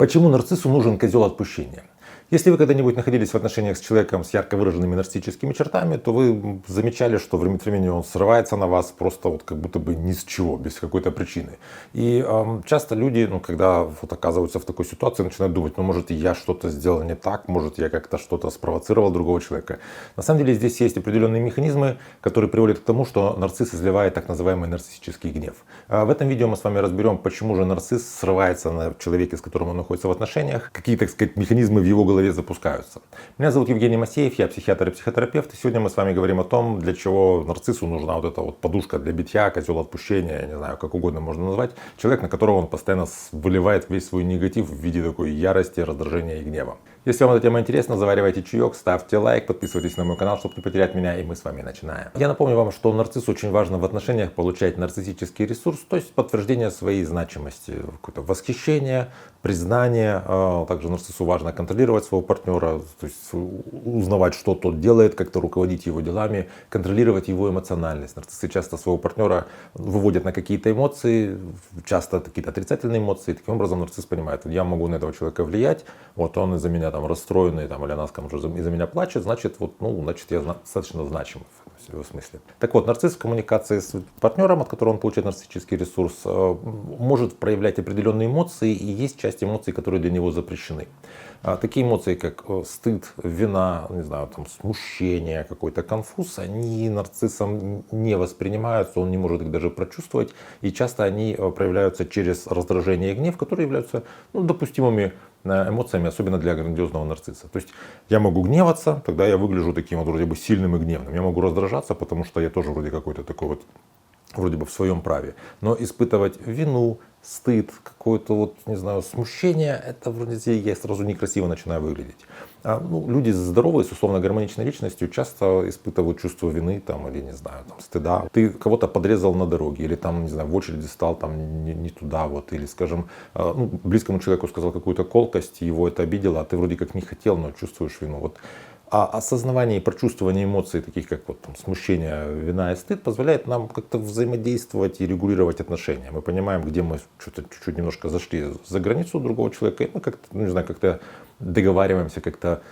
Почему нарциссу нужен козел отпущения? Если вы когда-нибудь находились в отношениях с человеком с ярко выраженными нарциссическими чертами, то вы замечали, что время от времени он срывается на вас просто вот как будто бы ни с чего, без какой-то причины. И часто люди, когда вот оказываются в такой ситуации, начинают думать, может и я что-то сделал не так, может я как-то что-то спровоцировал другого человека. На самом деле здесь есть определенные механизмы, которые приводят к тому, что нарцисс изливает так называемый нарциссический гнев. В этом видео мы с вами разберем, почему же нарцисс срывается на человеке, с которым он находится в отношениях, какие, так сказать, механизмы в его голове запускаются. Меня зовут Евгений Масеев, я психиатр и психотерапевт. И сегодня мы с вами говорим о том, для чего нарциссу нужна вот эта вот подушка для битья, козел отпущения, я не знаю, как угодно можно назвать. Человек, на которого он постоянно выливает весь свой негатив в виде такой ярости, раздражения и гнева. Если вам эта тема интересна, заваривайте чаек, ставьте лайк, подписывайтесь на мой канал, чтобы не потерять меня, и мы с вами начинаем. Я напомню вам, что нарциссу очень важно в отношениях получать нарциссический ресурс, то есть подтверждение своей значимости, какое-то восхищение, признание. Также нарциссу важно контролировать своего партнера, то есть узнавать, что тот делает, как-то руководить его делами, контролировать его эмоциональность. Нарциссы часто своего партнера выводят на какие-то эмоции, часто какие-то отрицательные эмоции. Таким образом нарцисс понимает, я могу на этого человека влиять, вот он из-за меня там расстроенный, или она, скажем, из-за меня плачет, значит я достаточно значим в его смысле. Так вот, нарцисс в коммуникации с партнером, от которого он получает нарциссический ресурс, может проявлять определенные эмоции, и есть часть эмоций, которые для него запрещены. Такие эмоции, как стыд, вина, смущение, какой-то конфуз, они нарциссом не воспринимаются, он не может их даже прочувствовать, и часто они проявляются через раздражение и гнев, которые являются допустимыми эмоциями, особенно для грандиозного нарцисса. То есть я могу гневаться, тогда я выгляжу таким вот вроде бы сильным и гневным. Я могу раздражаться, потому что я тоже вроде какой-то такой вот вроде бы в своем праве. Но испытывать вину, стыд, какое-то смущение, это вроде я сразу некрасиво начинаю выглядеть. Люди здоровые, с условно гармоничной личностью часто испытывают чувство вины стыда. Ты кого-то подрезал на дороге, или в очереди стал не туда, или, скажем, близкому человеку сказал какую-то колкость, его это обидело, а ты вроде как не хотел, но чувствуешь вину. А осознавание и прочувствование эмоций, таких как смущение, вина и стыд, позволяет нам как-то взаимодействовать и регулировать отношения. Мы понимаем, где мы что-то чуть-чуть немножко зашли за границу другого человека, и мы как-то договариваемся, как-то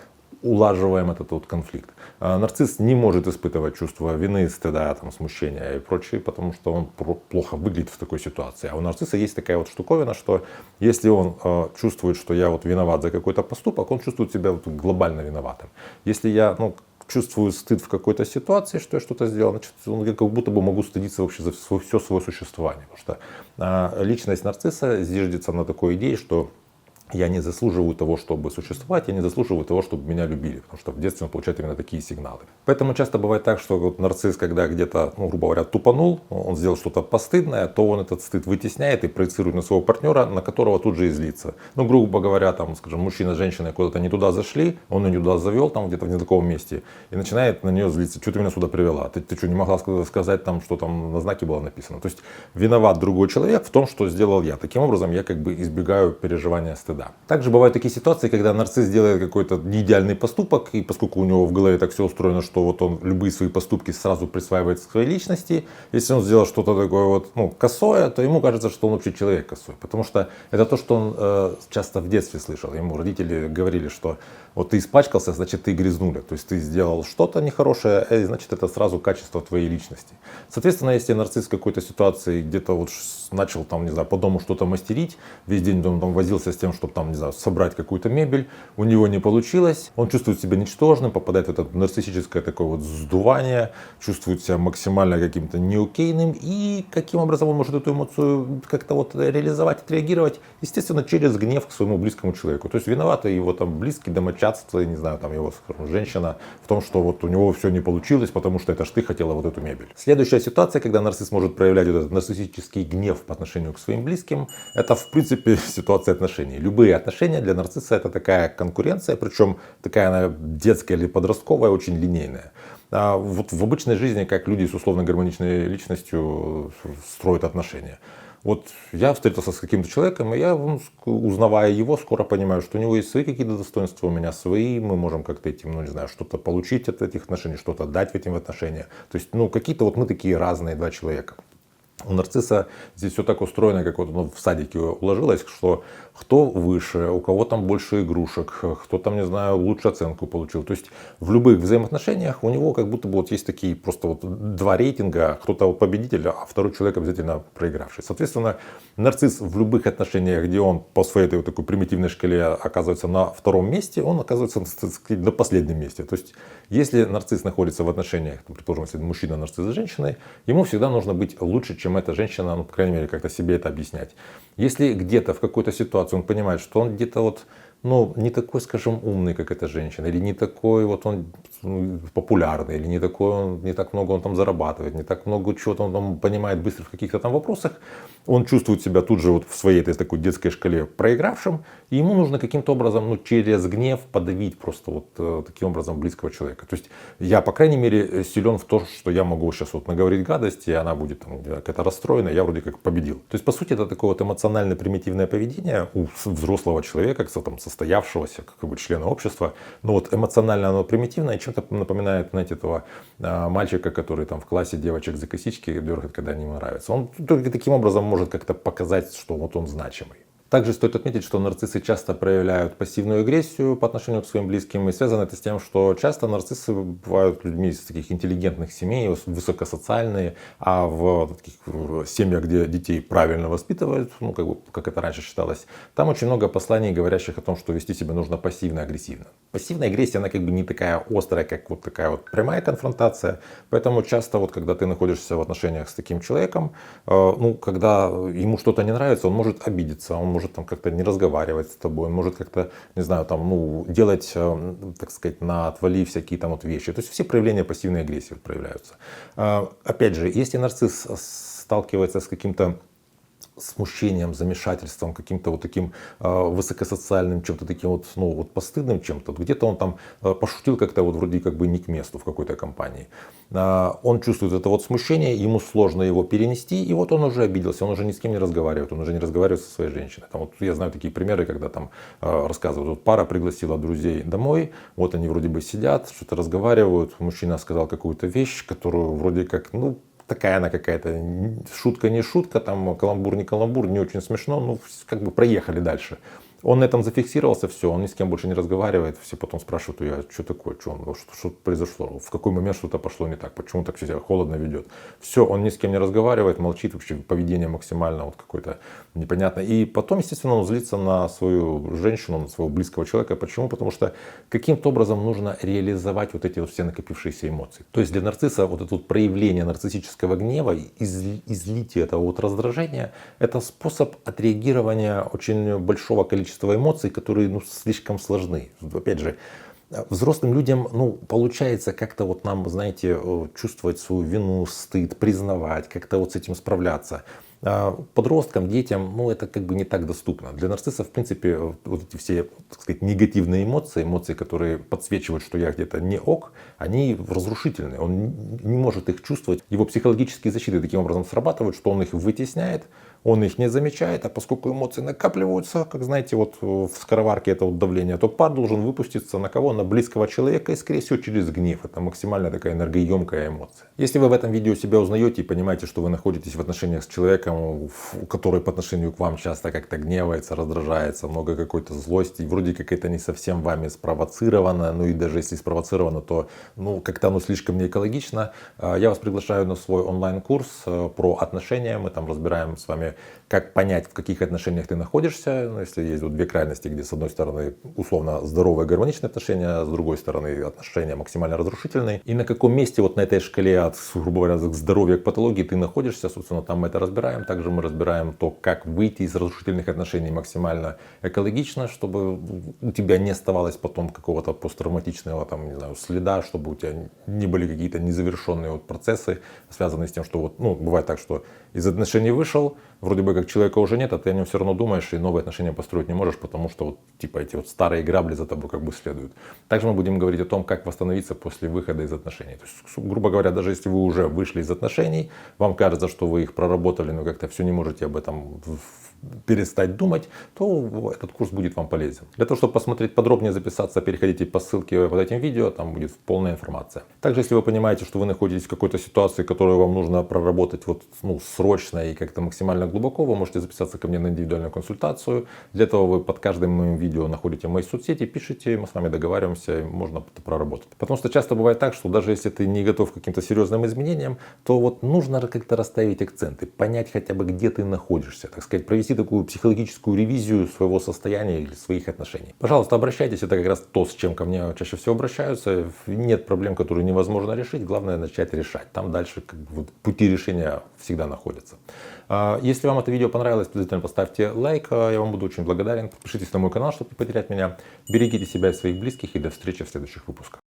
улаживаем этот конфликт. Нарцисс не может испытывать чувство вины, стыда, смущения и прочее, потому что он плохо выглядит в такой ситуации. А у нарцисса есть такая штуковина, что если он чувствует, что я виноват за какой-то поступок, он чувствует себя глобально виноватым. Если я чувствую стыд в какой-то ситуации, что я что-то сделал, значит, я как будто бы могу стыдиться вообще за все свое существование. Потому что личность нарцисса зиждется на такой идее, что я не заслуживаю того, чтобы существовать, я не заслуживаю того, чтобы меня любили, потому что в детстве он получает именно такие сигналы. Поэтому часто бывает так, что нарцисс, когда где-то, грубо говоря, тупанул, он сделал что-то постыдное, то он этот стыд вытесняет и проецирует на своего партнера, на которого тут же и злится. Грубо говоря, скажем, мужчина с женщиной куда-то не туда зашли, он ее не туда завел, где-то в незнакомом месте, и начинает на нее злиться. Что ты меня сюда привела? Ты что, не могла сказать, что там на знаке было написано? То есть виноват другой человек в том, что сделал я. Таким образом, я избегаю переживания стыда. Также бывают такие ситуации, когда нарцисс делает какой-то неидеальный поступок, и поскольку у него в голове так все устроено, что он любые свои поступки сразу присваивает к своей личности, если он сделал что-то такое косое, то ему кажется, что он вообще человек косой. Потому что это то, что он часто в детстве слышал. Ему родители говорили, что ты испачкался, значит ты грязнуля. То есть ты сделал что-то нехорошее, значит это сразу качество твоей личности. Соответственно, если нарцисс в какой-то ситуации где-то начал по дому что-то мастерить, весь день он возился с тем, чтобы собрать какую-то мебель, у него не получилось, он чувствует себя ничтожным, попадает в это нарциссическое такое сдувание, чувствует себя максимально каким-то неокейным, и каким образом он может эту эмоцию как-то реализовать, отреагировать, естественно, через гнев к своему близкому человеку. То есть виноваты его близкие, домочадство, его, скажем, женщина в том, что у него все не получилось, потому что это ж ты хотела эту мебель. Следующая ситуация, когда нарцисс может проявлять этот нарциссический гнев по отношению к своим близким, это в принципе ситуация отношений. Любые отношения для нарцисса это такая конкуренция, причем такая она детская или подростковая, очень линейная. А в обычной жизни, как люди с условно гармоничной личностью строят отношения. Я встретился с каким-то человеком, и я, узнавая его, скоро понимаю, что у него есть свои какие-то достоинства, у меня свои, мы можем как-то этим, что-то получить от этих отношений, что-то дать в этих отношениях. То есть, какие-то мы такие разные два человека. У нарцисса здесь все так устроено, как вот оно в садике уложилось, что кто выше, у кого там больше игрушек, кто там, не знаю, лучшую оценку получил. То есть в любых взаимоотношениях у него как будто бы вот есть такие просто вот два рейтинга, кто-то вот победитель, а второй человек обязательно проигравший. Соответственно, нарцисс в любых отношениях, где он по своей этой вот такой примитивной шкале оказывается на втором месте, он оказывается, так сказать, на последнем месте. То есть если нарцисс находится в отношениях, предположим, если мужчина нарцисс с женщиной, ему всегда нужно быть лучше, чем эта женщина, ну, по крайней мере, как-то себе это объяснять. Если где-то в какой-то ситуации он понимает, что он где-то вот, ну, не такой, скажем, умный, как эта женщина, или не такой вот он популярный, или не такой он, не так много он там зарабатывает, не так много чего-то он там понимает быстро в каких-то там вопросах, он чувствует себя тут же вот в своей этой такой детской шкале проигравшим, и ему нужно каким-то образом, ну, через гнев подавить просто вот таким образом близкого человека. То есть я, по крайней мере, силен в том, что я могу сейчас вот наговорить гадости, и она будет там какая-то расстроена, я вроде как победил. То есть, по сути, это такое вот эмоционально примитивное поведение у взрослого человека, там, состоявшегося как бы члена общества. Но вот эмоционально оно примитивное, чем-то напоминает, знаете, этого мальчика, который там в классе девочек за косички дергает, когда они ему нравятся. Он только таким образом может как-то показать, что вот он значимый. Также стоит отметить, что нарциссы часто проявляют пассивную агрессию по отношению к своим близким. И связано это с тем, что часто нарциссы бывают людьми из таких интеллигентных семей, высокосоциальные, а в таких семьях, где детей правильно воспитывают, ну, как бы, как это раньше считалось, там очень много посланий, говорящих о том, что вести себя нужно пассивно-агрессивно. Пассивная агрессия, она как бы не такая острая, как вот такая вот прямая конфронтация. Поэтому часто, вот, когда ты находишься в отношениях с таким человеком, ну, когда ему что-то не нравится, он может обидеться, он может там как-то не разговаривать с тобой, он может как-то, не знаю, там, ну, делать, так сказать, на отвали всякие там вот вещи. То есть все проявления пассивной агрессии проявляются. Опять же, если нарцисс сталкивается с каким-то смущением, замешательством, каким-то вот таким высокосоциальным, чем-то таким вот, ну, вот постыдным чем-то. Где-то он там пошутил как-то вот вроде как бы не к месту в какой-то компании. Он чувствует это вот смущение, ему сложно его перенести, и вот он уже обиделся, он уже ни с кем не разговаривает, он уже не разговаривает со своей женщиной. Там, вот я знаю такие примеры, когда там рассказывают, вот пара пригласила друзей домой, вот они вроде бы сидят, что-то разговаривают, мужчина сказал какую-то вещь, которую вроде как, ну, такая она какая-то, шутка не шутка, там каламбур не каламбур, не очень смешно, ну как бы проехали дальше. Он на этом зафиксировался, все, он ни с кем больше не разговаривает, все потом спрашивают, я, что такое, что произошло, в какой момент что-то пошло не так, почему так себя холодно ведет. Все, он ни с кем не разговаривает, молчит, вообще поведение максимально вот какое-то непонятное. И потом, естественно, он злится на свою женщину, на своего близкого человека. Почему? Потому что каким-то образом нужно реализовать вот эти вот все накопившиеся эмоции. То есть для нарцисса вот это вот проявление нарциссического гнева, излитие этого вот раздражения, это способ отреагирования очень большого количества эмоций, которые, ну, слишком сложны. Опять же, взрослым людям, ну, получается как-то вот нам, знаете, чувствовать свою вину, стыд, признавать, как-то вот с этим справляться. Подросткам, детям, ну, это как бы не так доступно. Для нарцисса, в принципе, вот эти все, так сказать, негативные эмоции, которые подсвечивают, что я где-то не ок, они разрушительны. Он не может их чувствовать. Его психологические защиты таким образом срабатывают, что он их вытесняет, он их не замечает, а поскольку эмоции накапливаются, как знаете, вот в скороварке это вот давление, то пар должен выпуститься на кого? На близкого человека и, скорее всего, через гнев. Это максимально такая энергоемкая эмоция. Если вы в этом видео себя узнаете и понимаете, что вы находитесь в отношениях с человеком, который по отношению к вам часто как-то гневается, раздражается, много какой-то злости, и вроде как это не совсем вами спровоцировано, ну и даже если спровоцировано, то, ну, как-то оно слишком не экологично, я вас приглашаю на свой онлайн-курс про отношения. Мы там разбираем с вами, как понять, в каких отношениях ты находишься. Ну, если есть вот две крайности, где с одной стороны условно здоровые гармоничные отношения, а с другой стороны отношения максимально разрушительные. И на каком месте вот на этой шкале от, грубо говоря, здоровья к патологии ты находишься, собственно, там мы это разбираем. Также мы разбираем то, как выйти из разрушительных отношений максимально экологично, чтобы у тебя не оставалось потом какого-то посттравматичного там, не знаю, следа, чтобы у тебя не были какие-то незавершенные вот процессы, связанные с тем, что вот, ну, бывает так, что из отношений вышел, вроде бы как человека уже нет, а ты о нем все равно думаешь и новые отношения построить не можешь, потому что вот типа эти вот старые грабли за тобой как бы следуют. Также мы будем говорить о том, как восстановиться после выхода из отношений. То есть, грубо говоря, даже если вы уже вышли из отношений, вам кажется, что вы их проработали, но как-то все не можете об этом перестать думать, то этот курс будет вам полезен. Для того, чтобы посмотреть подробнее, записаться, переходите по ссылке под этим видео, там будет полная информация. Также, если вы понимаете, что вы находитесь в какой-то ситуации, которую вам нужно проработать срочно и как-то максимально глубоко, вы можете записаться ко мне на индивидуальную консультацию. Для этого вы под каждым моим видео находите мои соцсети, пишите, мы с вами договариваемся, и можно это проработать. Потому что часто бывает так, что даже если ты не готов к каким-то серьезным изменениям, то нужно как-то расставить акценты, понять хотя бы, где ты находишься, так сказать, провести такую психологическую ревизию своего состояния или своих отношений. Пожалуйста, обращайтесь, это как раз то, с чем ко мне чаще всего обращаются. Нет проблем, которые невозможно решить, главное начать решать. Там дальше пути решения всегда находятся. Если вам это видео понравилось, обязательно поставьте лайк, я вам буду очень благодарен. Подпишитесь на мой канал, чтобы не потерять меня. Берегите себя и своих близких, и до встречи в следующих выпусках.